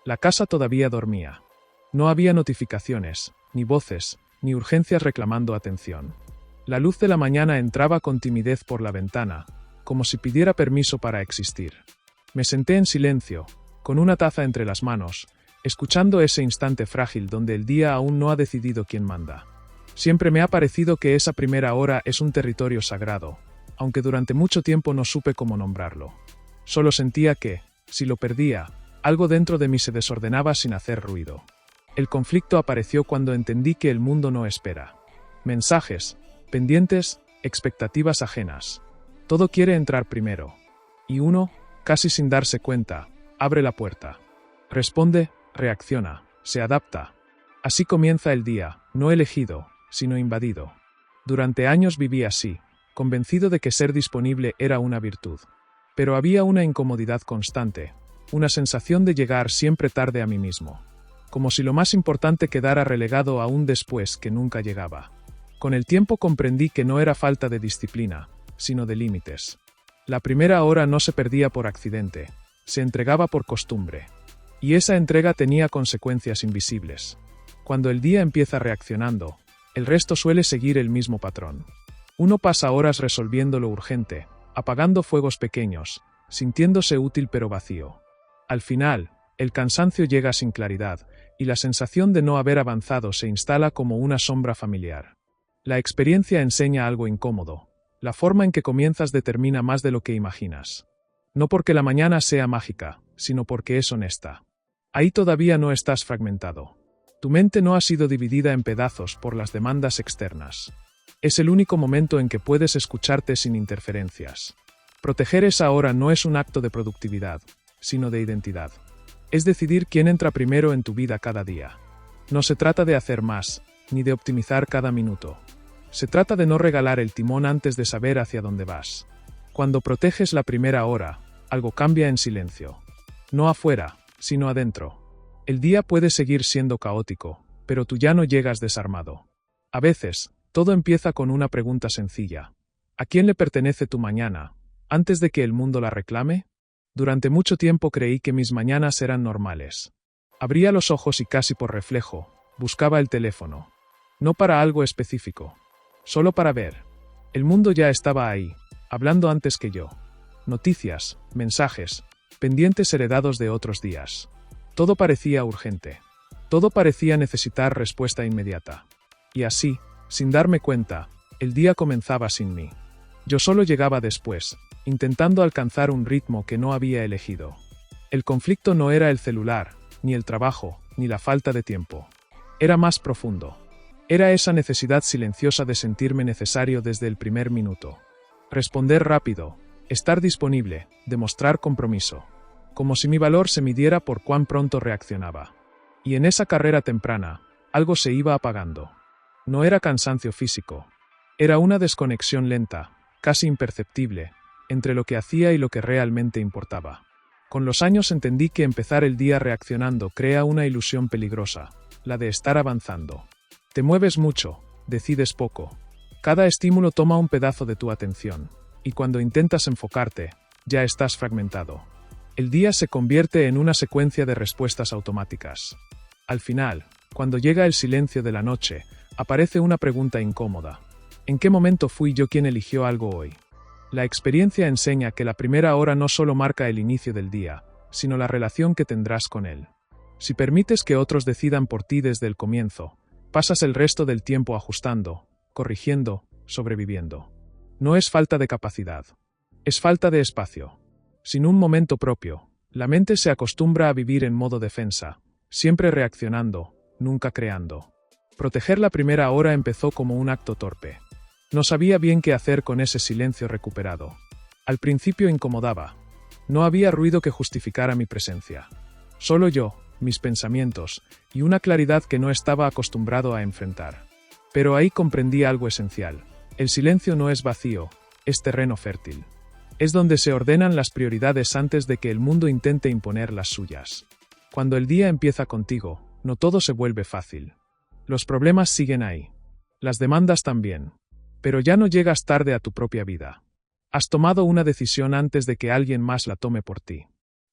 La casa todavía dormía. No había notificaciones, ni voces, ni urgencias reclamando atención. La luz de la mañana entraba con timidez por la ventana, como si pidiera permiso para existir. Me senté en silencio, con una taza entre las manos, escuchando ese instante frágil donde el día aún no ha decidido quién manda. Siempre me ha parecido que esa primera hora es un territorio sagrado, aunque durante mucho tiempo no supe cómo nombrarlo. Solo sentía que, si lo perdía, algo dentro de mí se desordenaba sin hacer ruido. El conflicto apareció cuando entendí que el mundo no espera. Mensajes, pendientes, expectativas ajenas. Todo quiere entrar primero. Y uno, casi sin darse cuenta, abre la puerta. Responde, reacciona, se adapta. Así comienza el día, no elegido, sino invadido. Durante años viví así, convencido de que ser disponible era una virtud. Pero había una incomodidad constante, una sensación de llegar siempre tarde a mí mismo. Como si lo más importante quedara relegado a un después que nunca llegaba. Con el tiempo comprendí que no era falta de disciplina, sino de límites. La primera hora no se perdía por accidente, se entregaba por costumbre. Y esa entrega tenía consecuencias invisibles. Cuando el día empieza reaccionando, el resto suele seguir el mismo patrón. Uno pasa horas resolviendo lo urgente, apagando fuegos pequeños, sintiéndose útil pero vacío. Al final, el cansancio llega sin claridad, y la sensación de no haber avanzado se instala como una sombra familiar. La experiencia enseña algo incómodo. La forma en que comienzas determina más de lo que imaginas. No porque la mañana sea mágica, sino porque es honesta. Ahí todavía no estás fragmentado. Tu mente no ha sido dividida en pedazos por las demandas externas. Es el único momento en que puedes escucharte sin interferencias. Proteger esa hora no es un acto de productividad, sino de identidad. Es decidir quién entra primero en tu vida cada día. No se trata de hacer más, ni de optimizar cada minuto. Se trata de no regalar el timón antes de saber hacia dónde vas. Cuando proteges la primera hora, algo cambia en silencio. No afuera, sino adentro. El día puede seguir siendo caótico, pero tú ya no llegas desarmado. A veces, todo empieza con una pregunta sencilla. ¿A quién le pertenece tu mañana, antes de que el mundo la reclame? Durante mucho tiempo creí que mis mañanas eran normales. Abría los ojos y casi por reflejo, buscaba el teléfono. No para algo específico. Solo para ver. El mundo ya estaba ahí, hablando antes que yo. Noticias, mensajes, pendientes heredados de otros días. Todo parecía urgente. Todo parecía necesitar respuesta inmediata. Y así, sin darme cuenta, el día comenzaba sin mí. Yo solo llegaba después, intentando alcanzar un ritmo que no había elegido. El conflicto no era el celular, ni el trabajo, ni la falta de tiempo. Era más profundo. Era esa necesidad silenciosa de sentirme necesario desde el primer minuto. Responder rápido, estar disponible, demostrar compromiso. Como si mi valor se midiera por cuán pronto reaccionaba. Y en esa carrera temprana, algo se iba apagando. No era cansancio físico. Era una desconexión lenta, casi imperceptible, entre lo que hacía y lo que realmente importaba. Con los años entendí que empezar el día reaccionando crea una ilusión peligrosa, la de estar avanzando. Te mueves mucho, decides poco. Cada estímulo toma un pedazo de tu atención, y cuando intentas enfocarte, ya estás fragmentado. El día se convierte en una secuencia de respuestas automáticas. Al final, cuando llega el silencio de la noche, aparece una pregunta incómoda. ¿En qué momento fui yo quien eligió algo hoy? La experiencia enseña que la primera hora no solo marca el inicio del día, sino la relación que tendrás con él. Si permites que otros decidan por ti desde el comienzo, pasas el resto del tiempo ajustando, corrigiendo, sobreviviendo. No es falta de capacidad. Es falta de espacio. Sin un momento propio, la mente se acostumbra a vivir en modo defensa, siempre reaccionando, nunca creando. Proteger la primera hora empezó como un acto torpe. No sabía bien qué hacer con ese silencio recuperado. Al principio incomodaba. No había ruido que justificara mi presencia. Solo yo, mis pensamientos, y una claridad que no estaba acostumbrado a enfrentar. Pero ahí comprendí algo esencial. El silencio no es vacío, es terreno fértil. Es donde se ordenan las prioridades antes de que el mundo intente imponer las suyas. Cuando el día empieza contigo, no todo se vuelve fácil. Los problemas siguen ahí. Las demandas también. Pero ya no llegas tarde a tu propia vida. Has tomado una decisión antes de que alguien más la tome por ti.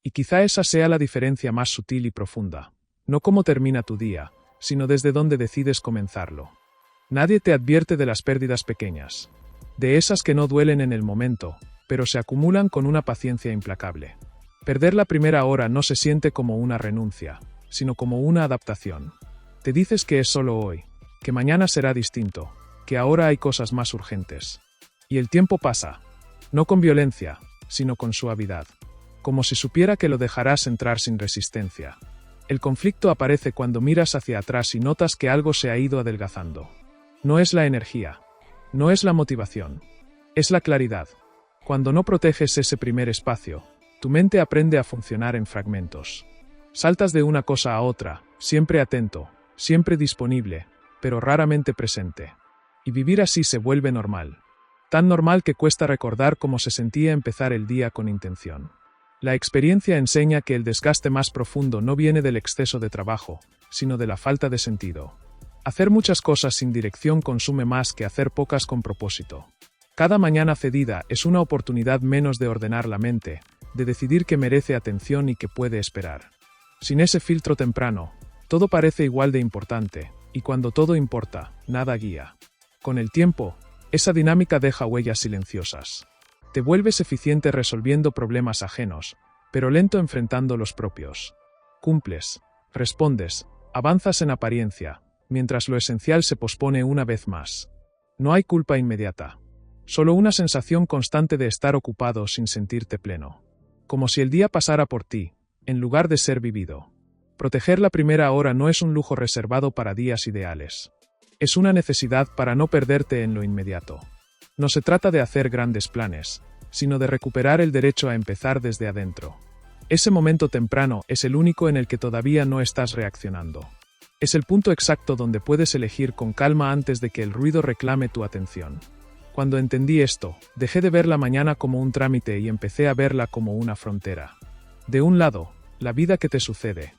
Y quizá esa sea la diferencia más sutil y profunda. No cómo termina tu día, sino desde dónde decides comenzarlo. Nadie te advierte de las pérdidas pequeñas. De esas que no duelen en el momento, pero se acumulan con una paciencia implacable. Perder la primera hora no se siente como una renuncia, sino como una adaptación. Te dices que es solo hoy, que mañana será distinto, que ahora hay cosas más urgentes. Y el tiempo pasa, no con violencia, sino con suavidad, como si supiera que lo dejarás entrar sin resistencia. El conflicto aparece cuando miras hacia atrás y notas que algo se ha ido adelgazando. No es la energía, no es la motivación, es la claridad. Cuando no proteges ese primer espacio, tu mente aprende a funcionar en fragmentos. Saltas de una cosa a otra, siempre atento, siempre disponible, pero raramente presente. Y vivir así se vuelve normal. Tan normal que cuesta recordar cómo se sentía empezar el día con intención. La experiencia enseña que el desgaste más profundo no viene del exceso de trabajo, sino de la falta de sentido. Hacer muchas cosas sin dirección consume más que hacer pocas con propósito. Cada mañana cedida es una oportunidad menos de ordenar la mente, de decidir que merece atención y que puede esperar. Sin ese filtro temprano, todo parece igual de importante, y cuando todo importa, nada guía. Con el tiempo, esa dinámica deja huellas silenciosas. Te vuelves eficiente resolviendo problemas ajenos, pero lento enfrentando los propios. Cumples, respondes, avanzas en apariencia, mientras lo esencial se pospone una vez más. No hay culpa inmediata. Solo una sensación constante de estar ocupado sin sentirte pleno. Como si el día pasara por ti, en lugar de ser vivido. Proteger la primera hora no es un lujo reservado para días ideales. Es una necesidad para no perderte en lo inmediato. No se trata de hacer grandes planes, sino de recuperar el derecho a empezar desde adentro. Ese momento temprano es el único en el que todavía no estás reaccionando. Es el punto exacto donde puedes elegir con calma antes de que el ruido reclame tu atención. Cuando entendí esto, dejé de ver la mañana como un trámite y empecé a verla como una frontera. De un lado, la vida que te sucede.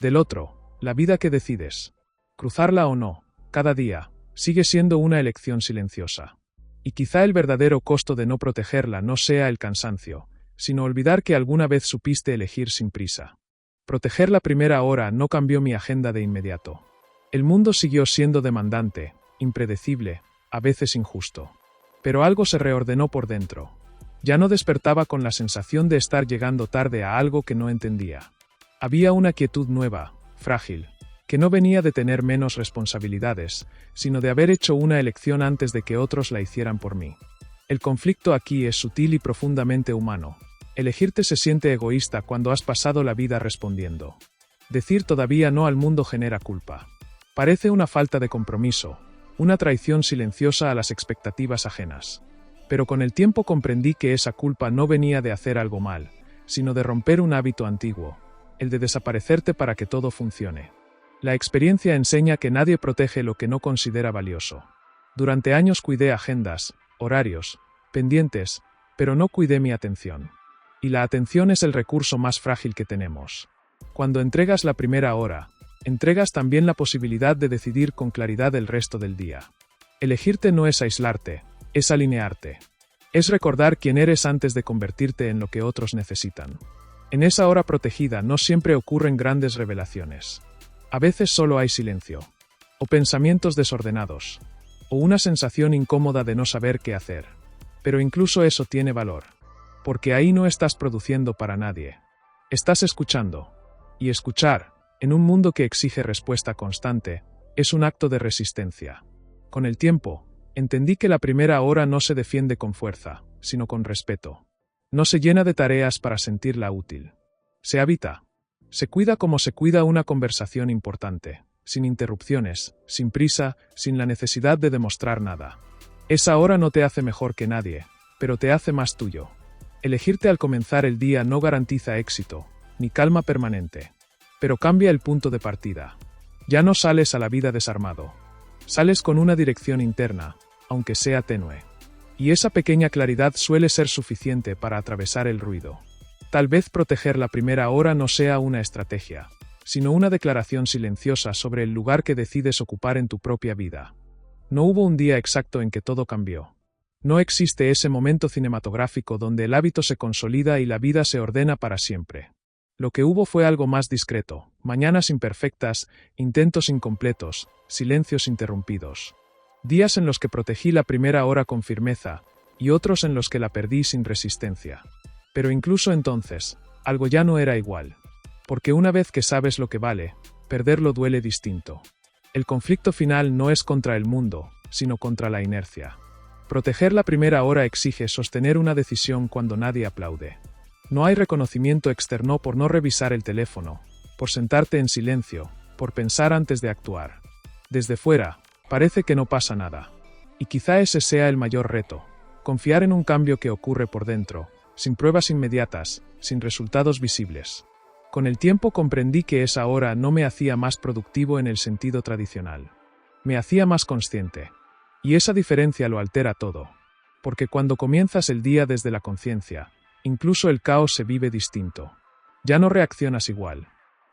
Del otro, la vida que decides. Cruzarla o no, cada día, sigue siendo una elección silenciosa. Y quizá el verdadero costo de no protegerla no sea el cansancio, sino olvidar que alguna vez supiste elegir sin prisa. Proteger la primera hora no cambió mi agenda de inmediato. El mundo siguió siendo demandante, impredecible, a veces injusto. Pero algo se reordenó por dentro. Ya no despertaba con la sensación de estar llegando tarde a algo que no entendía. Había una quietud nueva, frágil, que no venía de tener menos responsabilidades, sino de haber hecho una elección antes de que otros la hicieran por mí. El conflicto aquí es sutil y profundamente humano. Elegirte se siente egoísta cuando has pasado la vida respondiendo. Decir todavía no al mundo genera culpa. Parece una falta de compromiso, una traición silenciosa a las expectativas ajenas. Pero con el tiempo comprendí que esa culpa no venía de hacer algo mal, sino de romper un hábito antiguo, el de desaparecerte para que todo funcione. La experiencia enseña que nadie protege lo que no considera valioso. Durante años cuidé agendas, horarios, pendientes, pero no cuidé mi atención. Y la atención es el recurso más frágil que tenemos. Cuando entregas la primera hora, entregas también la posibilidad de decidir con claridad el resto del día. Elegirte no es aislarte, es alinearte. Es recordar quién eres antes de convertirte en lo que otros necesitan. En esa hora protegida no siempre ocurren grandes revelaciones. A veces solo hay silencio, o pensamientos desordenados, o una sensación incómoda de no saber qué hacer. Pero incluso eso tiene valor, porque ahí no estás produciendo para nadie. Estás escuchando. Y escuchar, en un mundo que exige respuesta constante, es un acto de resistencia. Con el tiempo, entendí que la primera hora no se defiende con fuerza, sino con respeto. No se llena de tareas para sentirla útil. Se habita. Se cuida como se cuida una conversación importante, sin interrupciones, sin prisa, sin la necesidad de demostrar nada. Esa hora no te hace mejor que nadie, pero te hace más tuyo. Elegirte al comenzar el día no garantiza éxito, ni calma permanente, pero cambia el punto de partida. Ya no sales a la vida desarmado. Sales con una dirección interna, aunque sea tenue. Y esa pequeña claridad suele ser suficiente para atravesar el ruido. Tal vez proteger la primera hora no sea una estrategia, sino una declaración silenciosa sobre el lugar que decides ocupar en tu propia vida. No hubo un día exacto en que todo cambió. No existe ese momento cinematográfico donde el hábito se consolida y la vida se ordena para siempre. Lo que hubo fue algo más discreto: mañanas imperfectas, intentos incompletos, silencios interrumpidos. Días en los que protegí la primera hora con firmeza, y otros en los que la perdí sin resistencia. Pero incluso entonces, algo ya no era igual. Porque una vez que sabes lo que vale, perderlo duele distinto. El conflicto final no es contra el mundo, sino contra la inercia. Proteger la primera hora exige sostener una decisión cuando nadie aplaude. No hay reconocimiento externo por no revisar el teléfono, por sentarte en silencio, por pensar antes de actuar. Desde fuera, parece que no pasa nada. Y quizá ese sea el mayor reto: confiar en un cambio que ocurre por dentro, sin pruebas inmediatas, sin resultados visibles. Con el tiempo comprendí que esa hora no me hacía más productivo en el sentido tradicional. Me hacía más consciente. Y esa diferencia lo altera todo. Porque cuando comienzas el día desde la conciencia, incluso el caos se vive distinto. Ya no reaccionas igual.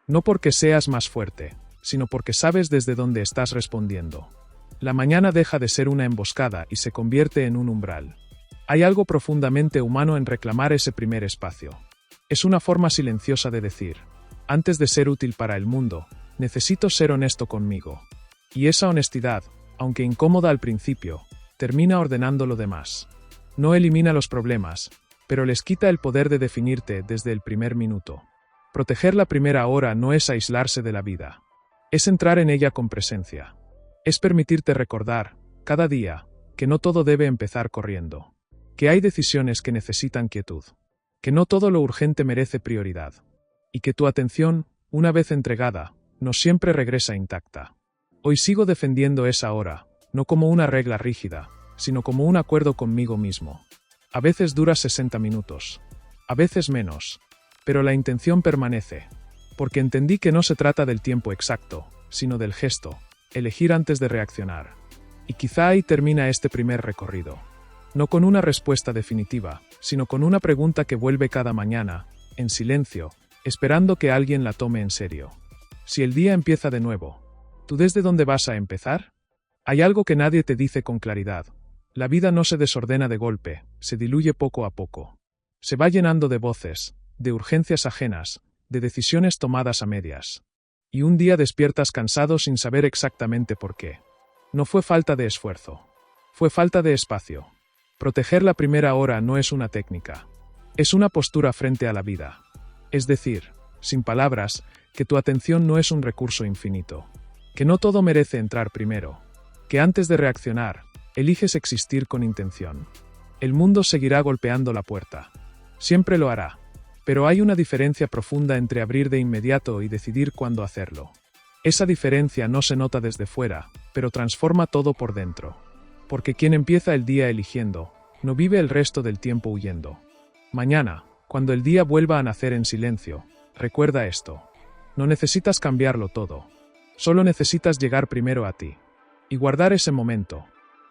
No porque seas más fuerte, sino porque sabes desde dónde estás respondiendo. La mañana deja de ser una emboscada y se convierte en un umbral. Hay algo profundamente humano en reclamar ese primer espacio. Es una forma silenciosa de decir: antes de ser útil para el mundo, necesito ser honesto conmigo. Y esa honestidad, aunque incómoda al principio, termina ordenando lo demás. No elimina los problemas, pero les quita el poder de definirte desde el primer minuto. Proteger la primera hora no es aislarse de la vida. Es entrar en ella con presencia. Es permitirte recordar, cada día, que no todo debe empezar corriendo. Que hay decisiones que necesitan quietud. Que no todo lo urgente merece prioridad. Y que tu atención, una vez entregada, no siempre regresa intacta. Hoy sigo defendiendo esa hora, no como una regla rígida, sino como un acuerdo conmigo mismo. A veces dura 60 minutos. A veces menos. Pero la intención permanece. Porque entendí que no se trata del tiempo exacto, sino del gesto, elegir antes de reaccionar. Y quizá ahí termina este primer recorrido. No con una respuesta definitiva, sino con una pregunta que vuelve cada mañana, en silencio, esperando que alguien la tome en serio. Si el día empieza de nuevo, ¿tú desde dónde vas a empezar? Hay algo que nadie te dice con claridad. La vida no se desordena de golpe, se diluye poco a poco. Se va llenando de voces, de urgencias ajenas, de decisiones tomadas a medias. Y un día despiertas cansado sin saber exactamente por qué. No fue falta de esfuerzo. Fue falta de espacio. Proteger la primera hora no es una técnica. Es una postura frente a la vida. Es decir, sin palabras, que tu atención no es un recurso infinito. Que no todo merece entrar primero. Que antes de reaccionar, eliges existir con intención. El mundo seguirá golpeando la puerta. Siempre lo hará. Pero hay una diferencia profunda entre abrir de inmediato y decidir cuándo hacerlo. Esa diferencia no se nota desde fuera, pero transforma todo por dentro. Porque quien empieza el día eligiendo, no vive el resto del tiempo huyendo. Mañana, cuando el día vuelva a nacer en silencio, recuerda esto. No necesitas cambiarlo todo. Solo necesitas llegar primero a ti. Y guardar ese momento.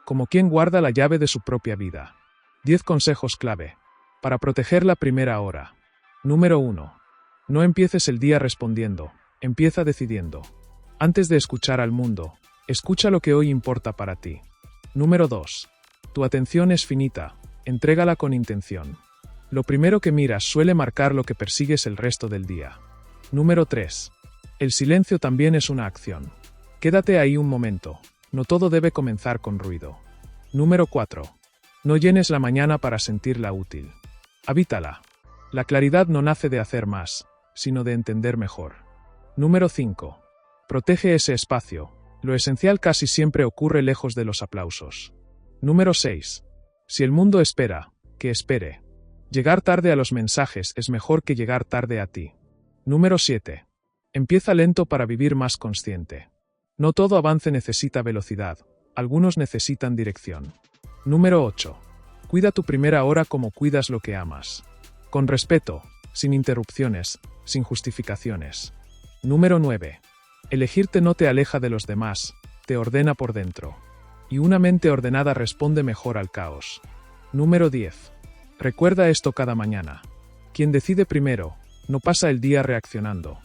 Como quien guarda la llave de su propia vida. 10 consejos clave. Para proteger la primera hora. Número 1. No empieces el día respondiendo. Empieza decidiendo. Antes de escuchar al mundo, escucha lo que hoy importa para ti. Número 2. Tu atención es finita. Entrégala con intención. Lo primero que miras suele marcar lo que persigues el resto del día. Número 3. El silencio también es una acción. Quédate ahí un momento. No todo debe comenzar con ruido. Número 4. No llenes la mañana para sentirla útil. Habítala. La claridad no nace de hacer más, sino de entender mejor. Número 5. Protege ese espacio. Lo esencial casi siempre ocurre lejos de los aplausos. Número 6. Si el mundo espera, que espere. Llegar tarde a los mensajes es mejor que llegar tarde a ti. Número 7. Empieza lento para vivir más consciente. No todo avance necesita velocidad, algunos necesitan dirección. Número 8. Cuida tu primera hora como cuidas lo que amas. Con respeto, sin interrupciones, sin justificaciones. Número 9. Elegirte no te aleja de los demás, te ordena por dentro. Y una mente ordenada responde mejor al caos. Número 10. Recuerda esto cada mañana. Quien decide primero, no pasa el día reaccionando.